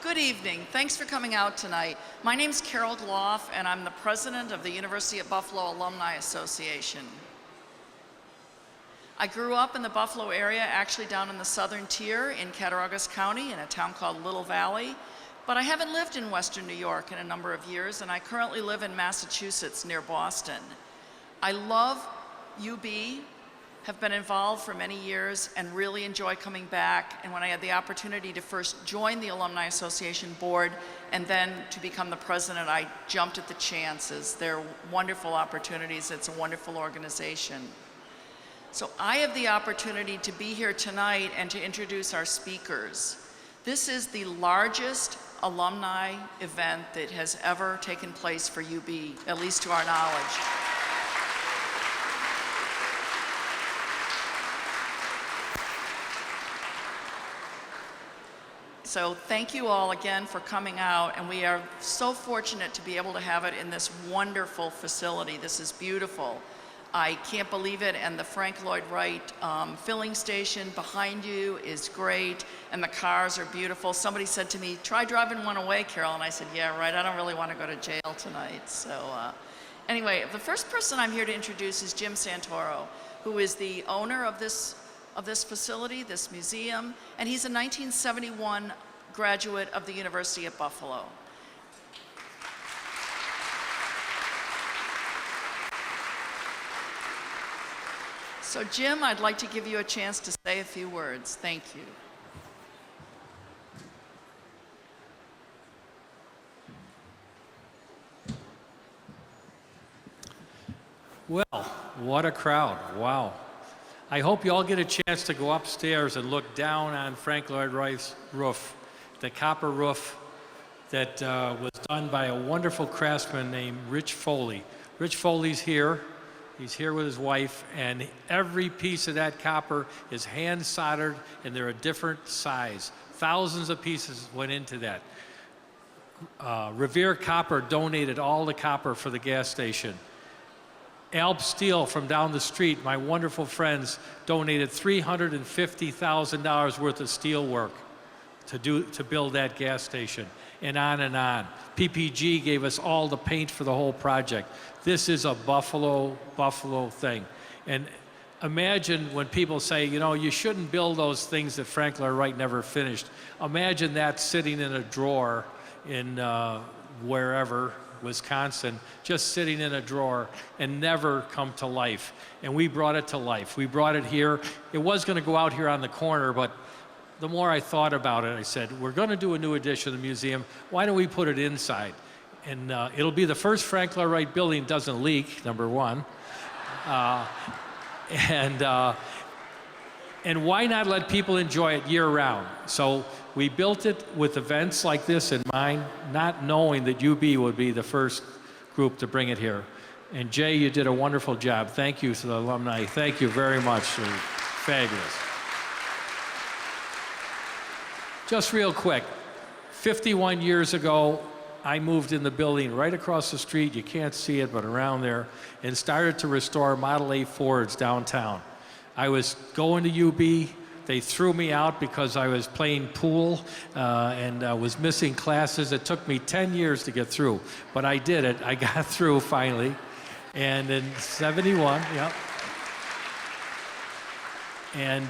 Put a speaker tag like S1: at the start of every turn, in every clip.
S1: Good evening. Thanks for coming out tonight. My name's Carol Gloff, and I'm the president of the University at Buffalo Alumni Association. I grew up in the Buffalo area, actually down in the southern tier in Cattaraugus County in a town called Little Valley, but I haven't lived in Western New York in a number of years, and I currently live in Massachusetts near Boston. I love UB, have been involved for many years and really enjoy coming back. And when I had the opportunity to first join the Alumni Association board and then to become the president, I jumped at the chances. They're wonderful opportunities. It's a wonderful organization. So I have the opportunity to be here tonight and to introduce our speakers. This is the largest alumni event that has ever taken place for UB, at least to our knowledge. So thank you all again for coming out, and we are so fortunate to be able to have it in this wonderful facility. This is beautiful. I can't believe it, and the Frank Lloyd Wright filling station behind you is great, and the cars are beautiful. Somebody said to me, try driving one away, Carol, and I said, yeah, right, I don't really want to go to jail tonight. So anyway, the first person I'm here to introduce is Jim Santoro, who is the owner of this facility, this museum, and he's a 1971 graduate of the University at Buffalo. So Jim, I'd like to give you a chance to say a few words. Thank you.
S2: Well, what a crowd, wow. I hope you all get a chance to go upstairs and look down on Frank Lloyd Wright's roof, the copper roof that was done by a wonderful craftsman named Rich Foley. Rich Foley's here. He's here with his wife, and every piece of that copper is hand soldered, and they're a different size. Thousands of pieces went into that. Revere Copper donated all the copper for the gas station. Alp Steel from down the street, my wonderful friends, donated $350,000 worth of steel work to build that gas station, and on and on. PPG gave us all the paint for the whole project. This is a Buffalo thing. And imagine when people say, you know, you shouldn't build those things that Frank Lloyd Wright never finished. Imagine that sitting in a drawer in wherever, Wisconsin, just sitting in a drawer and never come to life. And we brought it to life. We brought it here. It was going to go out here on the corner, but the more I thought about it, I said, we're going to do a new edition of the museum. Why don't we put it inside? And it'll be the first Frank Lloyd Wright building doesn't leak, number one. And why not let people enjoy it year round? So we built it with events like this in mind, not knowing that UB would be the first group to bring it here. And Jay, you did a wonderful job. Thank you to the alumni. Thank you very much. Fabulous. Just real quick, 51 years ago, I moved in the building right across the street, you can't see it, but around there, and started to restore Model A Fords downtown. I was going to UB. They threw me out because I was playing pool and was missing classes. It took me 10 years to get through, but I did it. I got through finally. And in '71, yeah. And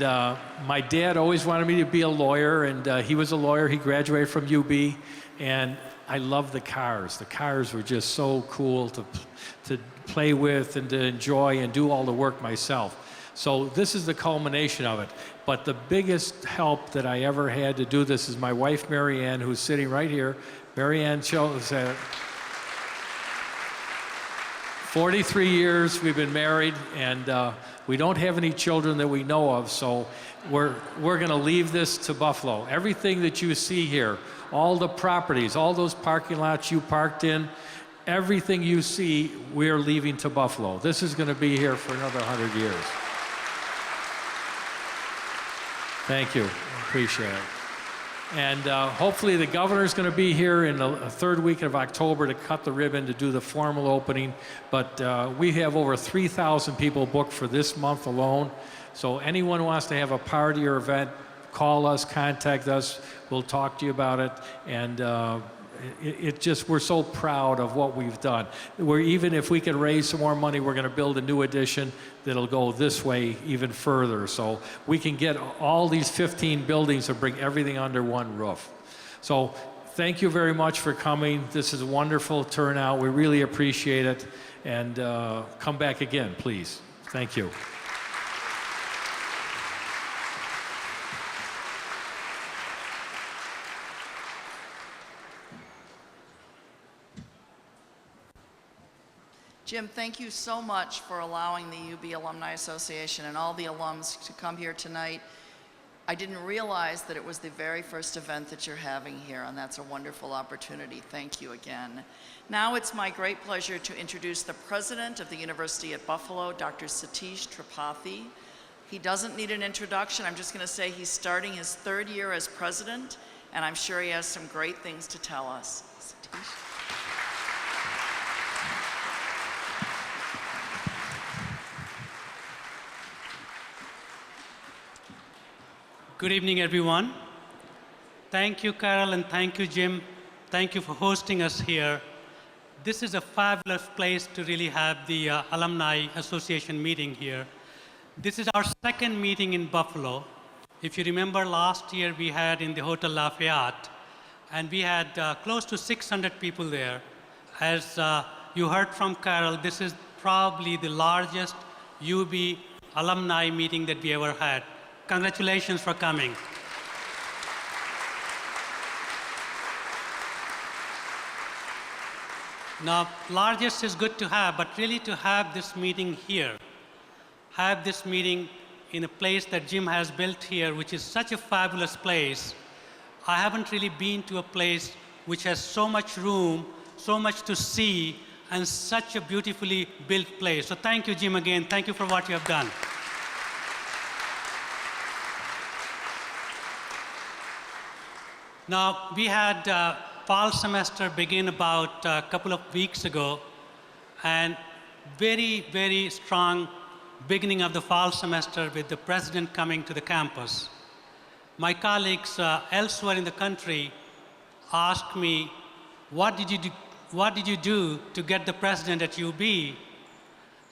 S2: my dad always wanted me to be a lawyer, and he was a lawyer. He graduated from UB, and I love the cars. The cars were just so cool to play with and to enjoy and do all the work myself. So this is the culmination of it. But the biggest help that I ever had to do this is my wife, Mary Ann, who's sitting right here. Mary Ann chose 43 years we've been married, and we don't have any children that we know of, so we're going to leave this to Buffalo. Everything that you see here, all the properties, all those parking lots you parked in, everything you see, we're leaving to Buffalo. This is going to be here for another 100 years. Thank you. Appreciate it. And hopefully the governor's going to be here in the third week of October to cut the ribbon to do the formal opening. But we have over 3,000 people booked for this month alone. So anyone who wants to have a party or event, call us, contact us. We'll talk to you about it. And it just, we're so proud of what we've done. Even if we can raise some more money, we're going to build a new addition that'll go this way even further. So we can get all these 15 buildings and bring everything under one roof. So thank you very much for coming. This is a wonderful turnout. We really appreciate it. And come back again, please. Thank you.
S1: Jim, thank you so much for allowing the UB Alumni Association and all the alums to come here tonight. I didn't realize that it was the very first event that you're having here, and that's a wonderful opportunity. Thank you again. Now it's my great pleasure to introduce the president of the University at Buffalo, Dr. Satish Tripathi. He doesn't need an introduction. I'm just going to say he's starting his third year as president, and I'm sure he has some great things to tell us. Satish.
S3: Good evening, everyone. Thank you, Carol, and thank you, Jim. Thank you for hosting us here. This is a fabulous place to really have the Alumni Association meeting here. This is our second meeting in Buffalo. If you remember, last year we had in the Hotel Lafayette, and we had close to 600 people there. As you heard from Carol, this is probably the largest UB alumni meeting that we ever had. Congratulations for coming. Now, largest is good to have, but really to have this meeting here, have this meeting in a place that Jim has built here, which is such a fabulous place. I haven't really been to a place which has so much room, so much to see, and such a beautifully built place. So thank you, Jim, again. Thank you for what you have done. Now, we had fall semester begin about a couple of weeks ago, and very, very strong beginning of the fall semester with the president coming to the campus. My colleagues elsewhere in the country asked me, what did you do to get the president at UB?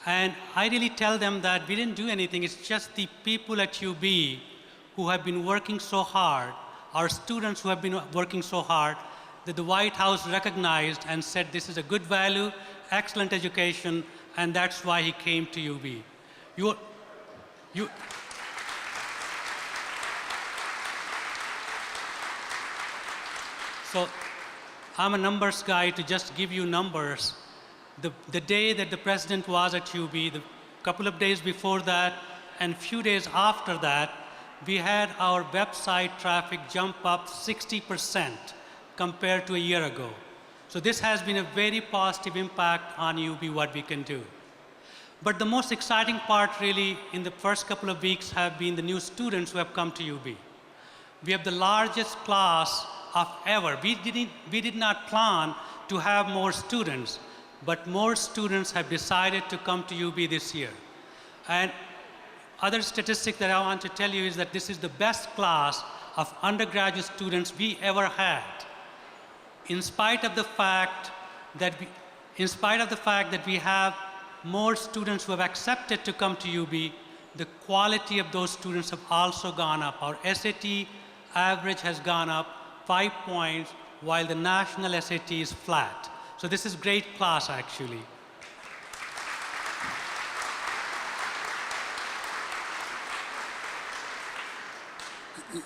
S3: And I really tell them that we didn't do anything. It's just the people at UB who have been working so hard, our students who have been working so hard, that the White House recognized and said this is a good value, excellent education, and that's why he came to UB. So I'm a numbers guy. To just give you numbers. The day that the president was at UB, the couple of days before that, and few days after that, we had our website traffic jump up 60% compared to a year ago. So this has been a very positive impact on UB, what we can do. But the most exciting part really in the first couple of weeks have been the new students who have come to UB. We have the largest class of ever. We did not plan to have more students, but more students have decided to come to UB this year. And other statistic that I want to tell you is that this is the best class of undergraduate students we ever had. In spite of the fact that we have more students who have accepted to come to UB, the quality of those students have also gone up. Our SAT average has gone up 5 points, while the national SAT is flat. So this is great class, actually.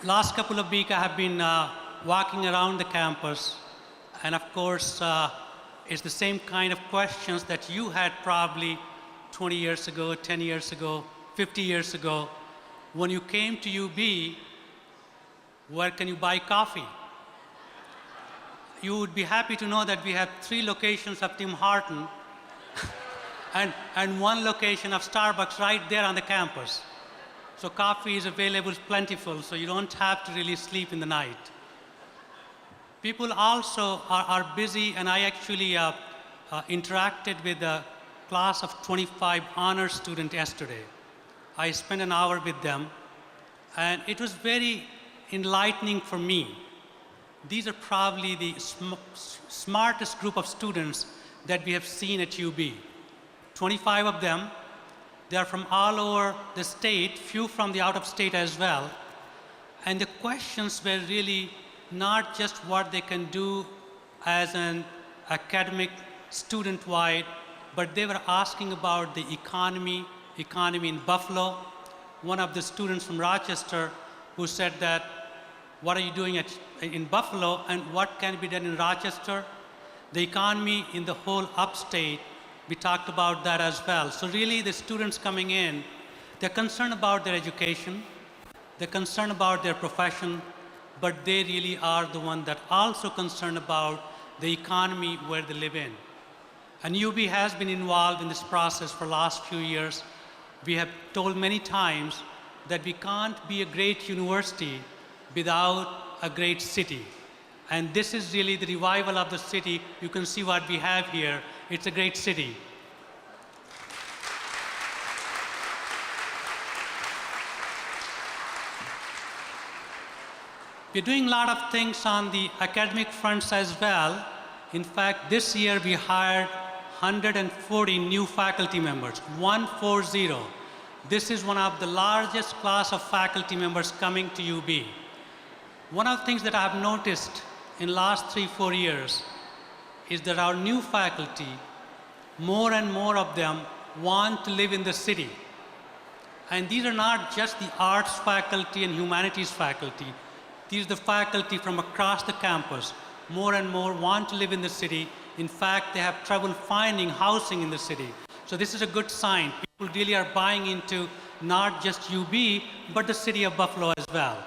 S3: Last couple of weeks, I have been walking around the campus, and of course, it's the same kind of questions that you had probably 20 years ago, 10 years ago, 50 years ago. When you came to UB, where can you buy coffee? You would be happy to know that we have 3 locations of Tim Horton and 1 location of Starbucks right there on the campus. So coffee is available, plentiful, so you don't have to really sleep in the night. People also are busy, and I actually interacted with a class of 25 honor students yesterday. I spent an hour with them, and it was very enlightening for me. These are probably the smartest group of students that we have seen at UB. 25 of them. They are from all over the state, few from the out of state as well. And the questions were really not just what they can do as an academic student-wide, but they were asking about the economy in Buffalo. One of the students from Rochester who said that, what are you doing in Buffalo and what can be done in Rochester? The economy in the whole upstate, we talked about that as well. So really the students coming in, they're concerned about their education, they're concerned about their profession, but they really are the one that also concerned about the economy where they live in. And UB has been involved in this process for the last few years. We have told many times that we can't be a great university without a great city. And this is really the revival of the city. You can see what we have here. It's a great city. We're doing a lot of things on the academic fronts as well. In fact, this year we hired 140 new faculty members, 140. This is one of the largest class of faculty members coming to UB. One of the things that I've noticed in the last 3-4 years is that our new faculty, more and more of them want to live in the city. And these are not just the arts faculty and humanities faculty. These are the faculty from across the campus. More and more want to live in the city. In fact, they have trouble finding housing in the city. So this is a good sign. People really are buying into not just UB, but the city of Buffalo as well.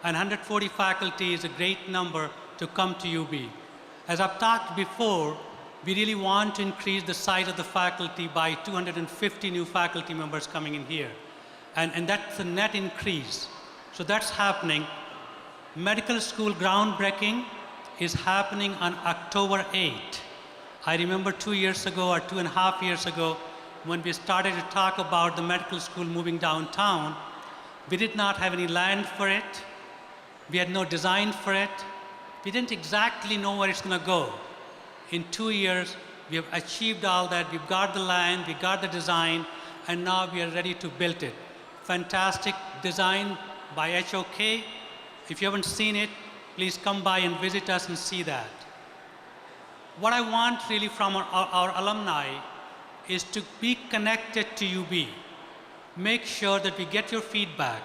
S3: And 140 faculty is a great number to come to UB. As I've talked before, we really want to increase the size of the faculty by 250 new faculty members coming in here. And that's a net increase. So that's happening. Medical school groundbreaking is happening on October 8th. I remember 2 years ago or 2.5 years ago when we started to talk about the medical school moving downtown, we did not have any land for it. We had no design for it. We didn't exactly know where it's going to go. In 2 years, we have achieved all that. We've got the land, we got the design, and now we are ready to build it. Fantastic design by HOK. If you haven't seen it, please come by and visit us and see that. What I want really from our alumni is to be connected to UB. Make sure that we get your feedback.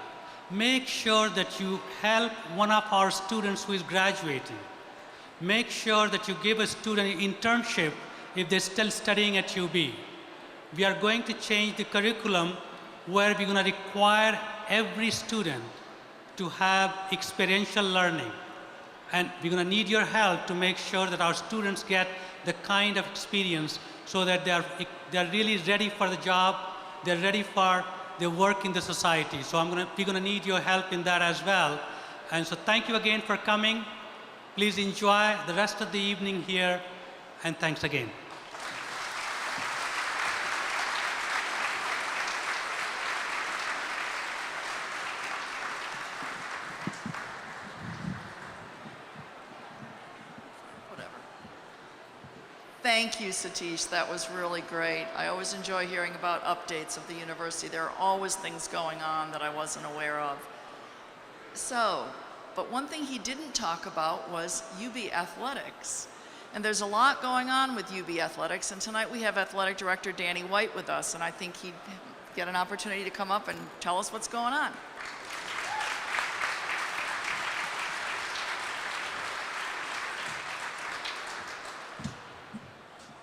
S3: Make sure that you help one of our students who is graduating. Make sure that you give a student an internship if they're still studying at UB. We are going to change the curriculum where we're going to require every student to have experiential learning. And we're going to need your help to make sure that our students get the kind of experience so that they're really ready for the job, they're ready for their work in the society. So we're going to need your help in that as well. And so thank you again for coming. Please enjoy the rest of the evening here, and thanks again.
S1: Thank you, Satish. That was really great. I always enjoy hearing about updates of the university. There are always things going on that I wasn't aware of. So, but one thing he didn't talk about was UB Athletics. And there's a lot going on with UB Athletics, and tonight we have Athletic Director Danny White with us, and I think he'd get an opportunity to come up and tell us what's going on.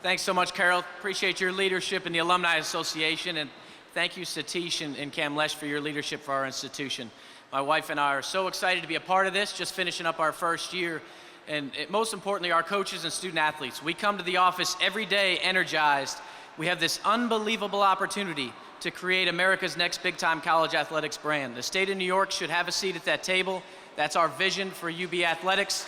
S4: Thanks so much, Carol. Appreciate your leadership in the Alumni Association, and thank you, Satish and Cam Lesh, for your leadership for our institution. My wife and I are so excited to be a part of this, just finishing up our first year, and most importantly, our coaches and student athletes. We come to the office every day energized. We have this unbelievable opportunity to create America's next big-time college athletics brand. The state of New York should have a seat at that table. That's our vision for UB Athletics.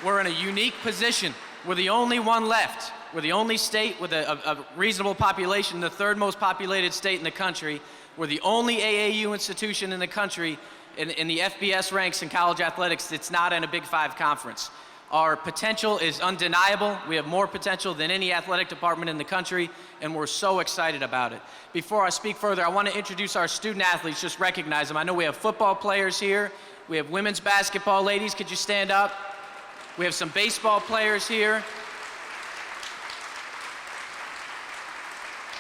S4: We're in a unique position We're the only one left. We're the only state with a reasonable population, the third most populated state in the country. We're the only AAU institution in the country in the FBS ranks in college athletics that's not in a Big Five conference. Our potential is undeniable. We have more potential than any athletic department in the country, and we're so excited about it. Before I speak further, I want to introduce our student athletes, just recognize them. I know we have football players here. We have women's basketball. Ladies, could you stand up? We have some baseball players here.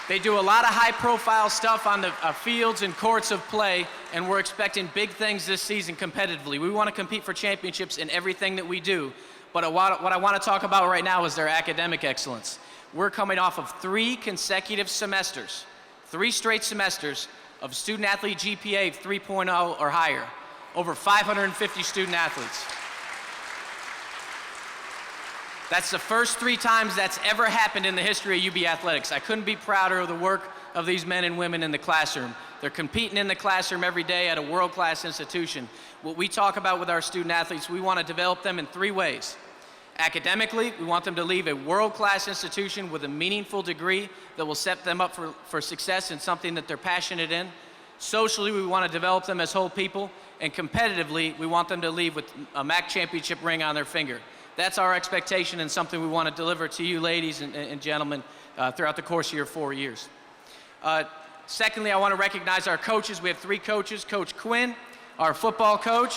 S4: They do a lot of high-profile stuff on the fields and courts of play, and we're expecting big things this season competitively. We want to compete for championships in everything that we do. But what I want to talk about right now is their academic excellence. We're coming off of 3 consecutive semesters, 3 straight semesters of student-athlete GPA of 3.0 or higher, over 550 student athletes. That's the first 3 times that's ever happened in the history of UB Athletics. I couldn't be prouder of the work of these men and women in the classroom. They're competing in the classroom every day at a world-class institution. What we talk about with our student athletes, we want to develop them in 3 ways. Academically, we want them to leave a world-class institution with a meaningful degree that will set them up for success in something that they're passionate in. Socially, we want to develop them as whole people. And competitively, we want them to leave with a MAC championship ring on their finger. That's our expectation and something we want to deliver to you ladies and gentlemen throughout the course of your 4 years. Secondly, I want to recognize our coaches. We have 3 coaches. Coach Quinn, our football coach.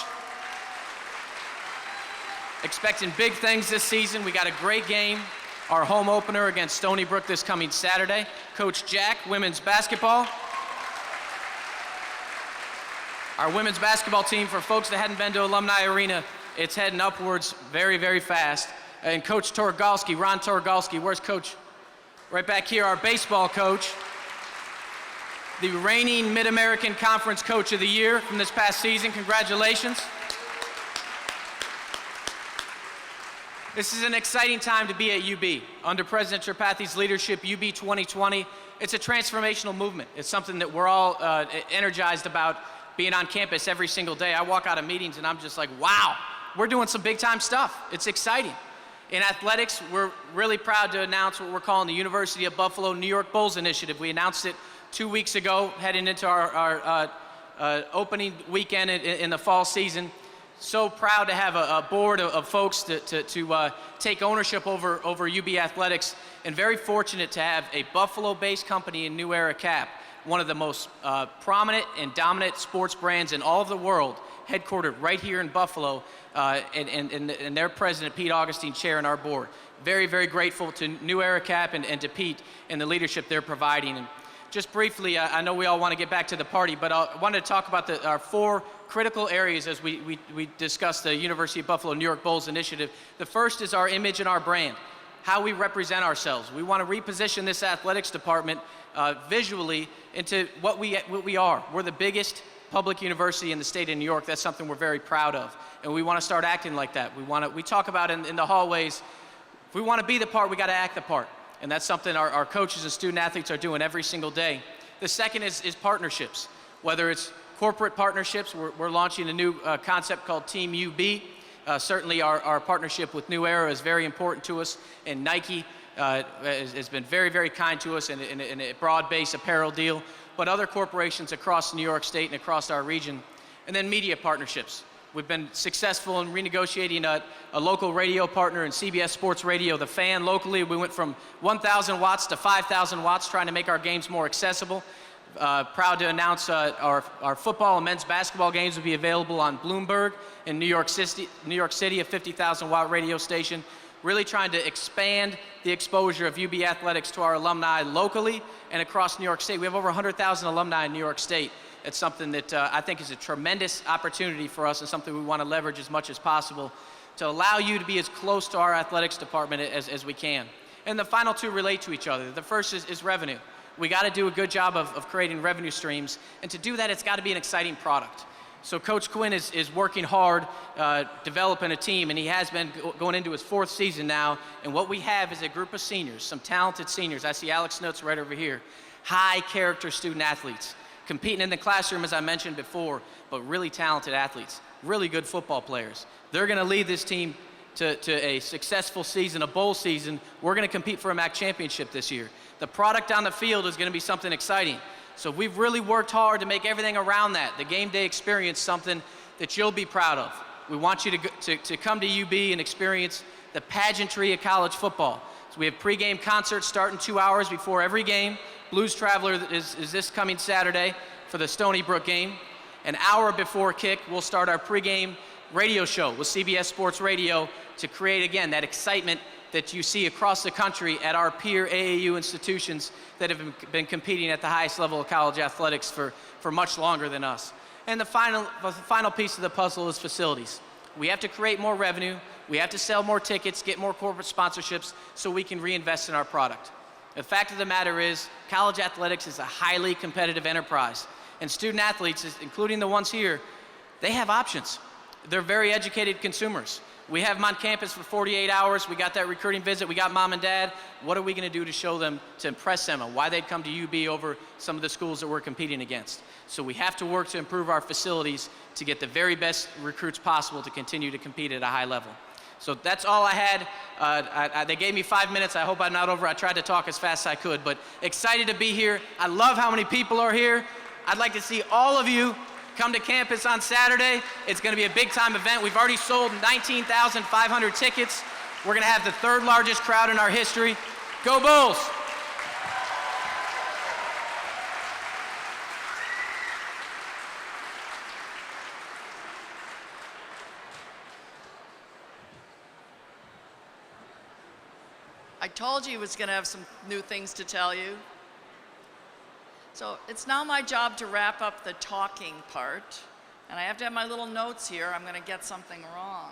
S4: Expecting big things this season. We got a great game, our home opener against Stony Brook this coming Saturday. Coach Jack, women's basketball. Our women's basketball team, for folks that hadn't been to Alumni Arena, it's heading upwards very, very fast. And Coach Torgalski, Ron Torgalski, where's Coach? Right back here, our baseball coach. The reigning Mid-American Conference Coach of the Year from this past season. Congratulations. This is an exciting time to be at UB. Under President Tripathee's leadership, UB 2020, it's a transformational movement. It's something that we're all energized about, being on campus every single day. I walk out of meetings and I'm just like, wow, we're doing some big time stuff. It's exciting. In athletics, we're really proud to announce what we're calling the University of Buffalo New York Bulls Initiative. We announced it 2 weeks ago, heading into our opening weekend in the fall season. So proud to have a board of folks to take ownership over UB Athletics, and very fortunate to have a Buffalo-based company in New Era Cap, one of the most prominent and dominant sports brands in all of the world, headquartered right here in Buffalo, and their president, Pete Augustine, chairing our board. Very, very grateful to New Era Cap and to Pete and the leadership they're providing. And just briefly, I know we all want to get back to the party, but I wanted to talk about our 4 critical areas as we discuss the University of Buffalo New York Bulls Initiative. The first is our image and our brand, how we represent ourselves. We want to reposition this athletics department visually into what we are. We're the biggest public university in the state of New York. That's something we're very proud of, and we want to start acting like that. We talk about in the hallways, if we want to be the part, we got to act the part. And that's something our coaches and student athletes are doing every single day. The second is partnerships, whether it's corporate partnerships. We're launching a new concept called Team UB. Certainly our partnership with New Era is very important to us, and Nike has been very, very kind to us in a broad-based apparel deal, but other corporations across New York State and across our region. And then media partnerships. We've been successful in renegotiating a local radio partner in CBS Sports Radio, The Fan. Locally, we went from 1,000 watts to 5,000 watts, trying to make our games more accessible. Proud to announce our football and men's basketball games will be available on Bloomberg in New York City, a 50,000 watt radio station. Really trying to expand the exposure of UB Athletics to our alumni locally and across New York State. We have over 100,000 alumni in New York State. It's something that I think is a tremendous opportunity for us and something we want to leverage as much as possible to allow you to be as close to our athletics department as we can. And the final 2 relate to each other. The first is revenue. We got to do a good job of creating revenue streams, and to do that, it's got to be an exciting product. So Coach Quinn is working hard, developing a team, and he has been going into his 4th season now, and what we have is a group of seniors, some talented seniors. I see Alex Nuts right over here. High character student athletes, competing in the classroom, as I mentioned before, but really talented athletes, really good football players. They're going to lead this team to a successful season, a bowl season, we're going to compete for a MAC championship this year. The product on the field is going to be something exciting. So we've really worked hard to make everything around that, the game day experience, something that you'll be proud of. We want you to come to UB and experience the pageantry of college football. So we have pregame concerts starting 2 hours before every game. Blues Traveler is this coming Saturday for the Stony Brook game. An hour before kick, we'll start our pregame radio show with CBS Sports Radio to create, again, that excitement that you see across the country at our peer AAU institutions that have been competing at the highest level of college athletics for much longer than us. And the final piece of the puzzle is facilities. We have to create more revenue. We have to sell more tickets, get more corporate sponsorships so we can reinvest in our product. The fact of the matter is, college athletics is a highly competitive enterprise. And student athletes, including the ones here, they have options. They're very educated consumers. We have them on campus for 48 hours. We got that recruiting visit. We got mom and dad. What are we going to do to show them, to impress them on why they'd come to UB over some of the schools that we're competing against? So we have to work to improve our facilities to get the very best recruits possible to continue to compete at a high level. So that's all I had. They gave me 5 minutes. I hope I'm not over. I tried to talk as fast as I could, but excited to be here. I love how many people are here. I'd like to see all of you come to campus on Saturday. It's going to be a big-time event. We've already sold 19,500 tickets. We're going to have the third largest crowd in our history. Go Bulls!
S1: I told you he was going to have some new things to tell you. So it's now my job to wrap up the talking part, and I have to have my little notes here. I'm going to get something wrong.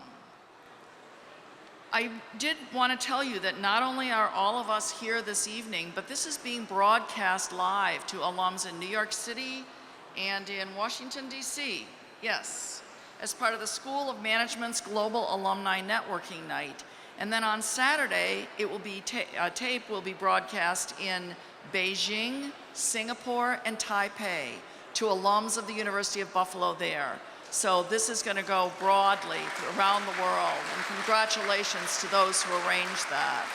S1: I did want to tell you that not only are all of us here this evening, but this is being broadcast live to alums in New York City and in Washington, D.C. Yes, as part of the School of Management's Global Alumni Networking Night. And then on Saturday, it will be tape will be broadcast in Beijing, Singapore, and Taipei to alums of the University of Buffalo there. So this is going to go broadly around the world, and congratulations to those who arranged that.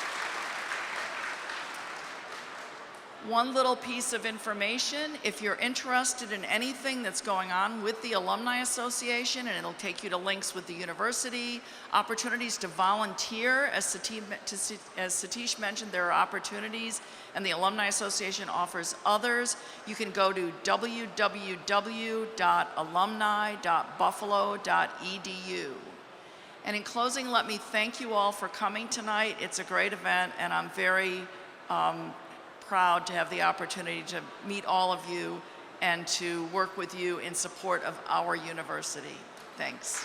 S1: One little piece of information, if you're interested in anything that's going on with the Alumni Association, and it'll take you to links with the university, opportunities to volunteer, as Satish mentioned, there are opportunities, and the Alumni Association offers others. You can go to www.alumni.buffalo.edu. And in closing, let me thank you all for coming tonight. It's a great event, and I'm very proud to have the opportunity to meet all of you and to work with you in support of our university. Thanks.